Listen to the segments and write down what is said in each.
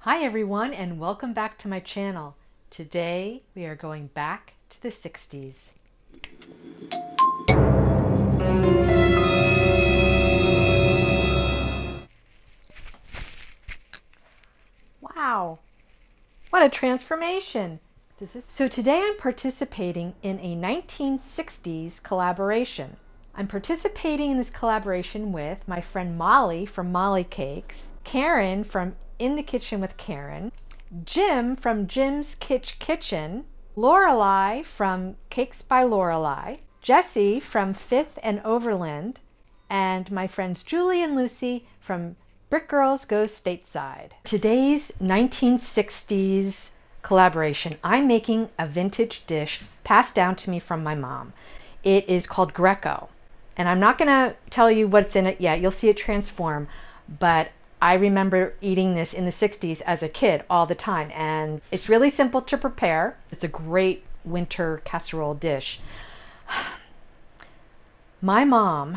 Hi everyone, and welcome back to my channel. Today we are going back to the 60s. Wow, what a transformation! So today I'm participating in a 1960s collaboration. I'm participating in this collaboration with my friend Molly from Molly Cakes, Karen from In the Kitchen with Karen, Jim from Jim's Kitchen, Lorelei from Cakes by Lorelei, Jessie from Fifth and Overland, and my friends Julie and Lucy from Brick Girls Go Stateside. Today's 1960s collaboration, I'm making a vintage dish passed down to me from my mom. It is called Grecco, and I'm not going to tell you what's in it yet. You'll see it transform, but I remember eating this in the 60s as a kid all the time, and it's really simple to prepare. It's a great winter casserole dish. My mom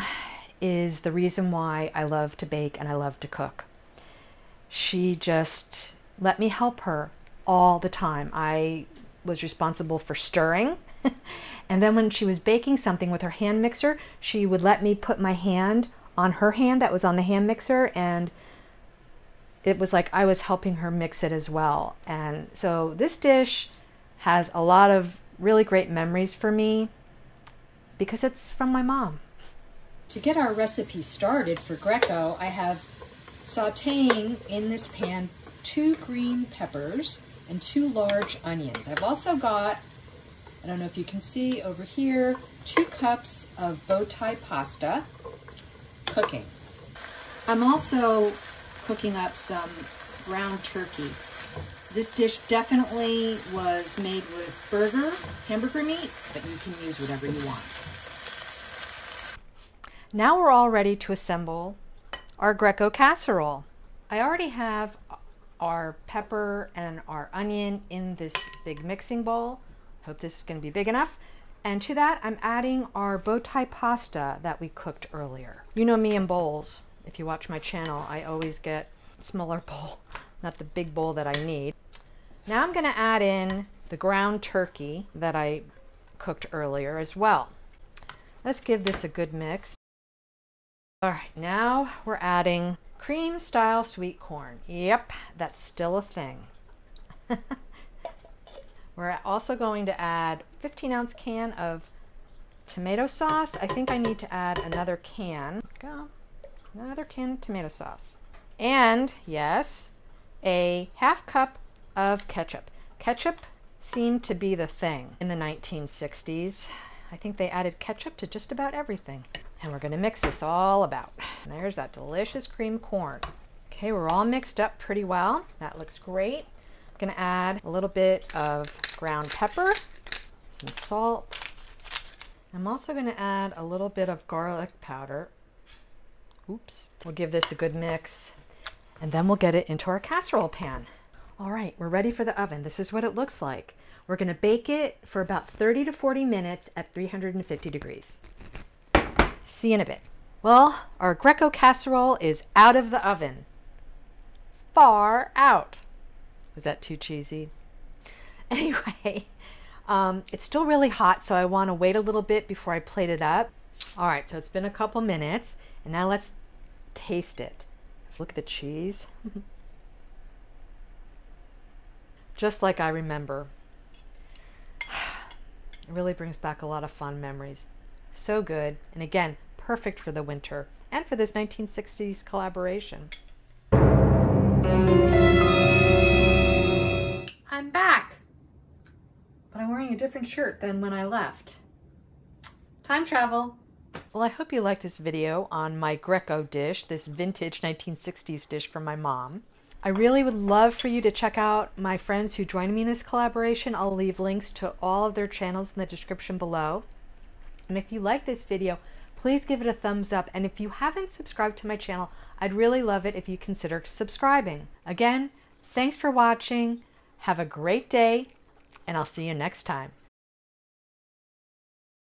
is the reason why I love to bake and I love to cook. She just let me help her all the time. I was responsible for stirring, and then when she was baking something with her hand mixer, she would let me put my hand on her hand that was on the hand mixer, and it was like I was helping her mix it as well. And so this dish has a lot of really great memories for me because it's from my mom. To get our recipe started for Grecco, I have sauteing in this pan 2 green peppers and 2 large onions. I've also got, I don't know if you can see over here, 2 cups of bow tie pasta cooking. I'm also cooking up some ground turkey. This dish definitely was made with hamburger meat, but you can use whatever you want. Now we're all ready to assemble our Grecco casserole. I already have our pepper and our onion in this big mixing bowl. Hope this is going to be big enough. And to that, I'm adding our bow tie pasta that we cooked earlier. You know me and bowls. If you watch my channel, I always get a smaller bowl, not the big bowl that I need. Now I'm going to add in the ground turkey that I cooked earlier as well. Let's give this a good mix. All right, now we're adding cream style sweet corn. Yep, that's still a thing. We're also going to add 15-ounce can of tomato sauce. I think I need to add another can. Go. Another can of tomato sauce. And yes, a ½ cup of ketchup. Ketchup seemed to be the thing in the 1960s. I think they added ketchup to just about everything. And we're going to mix this all about. And there's that delicious cream corn. Okay, we're all mixed up pretty well. That looks great. I'm going to add a little bit of ground pepper, some salt. I'm also going to add a little bit of garlic powder. Oops. We'll give this a good mix, and then we'll get it into our casserole pan. All right, we're ready for the oven. This is what it looks like. We're going to bake it for about 30 to 40 minutes at 350 degrees. See you in a bit. Well, our Grecco casserole is out of the oven. Far out. Was that too cheesy? Anyway, it's still really hot, so I want to wait a little bit before I plate it up. All right, so it's been a couple minutes, and now let's taste it. Look at the cheese. Just like I remember. It really brings back a lot of fond memories. So good, and again, perfect for the winter and for this 1960s collaboration. I'm back, but I'm wearing a different shirt than when I left. Time travel. Well, I hope you liked this video on my Grecco dish, this vintage 1960s dish from my mom. I really would love for you to check out my friends who joined me in this collaboration. I'll leave links to all of their channels in the description below. And if you like this video, please give it a thumbs up. And if you haven't subscribed to my channel, I'd really love it if you consider subscribing. Again, thanks for watching. Have a great day, and I'll see you next time.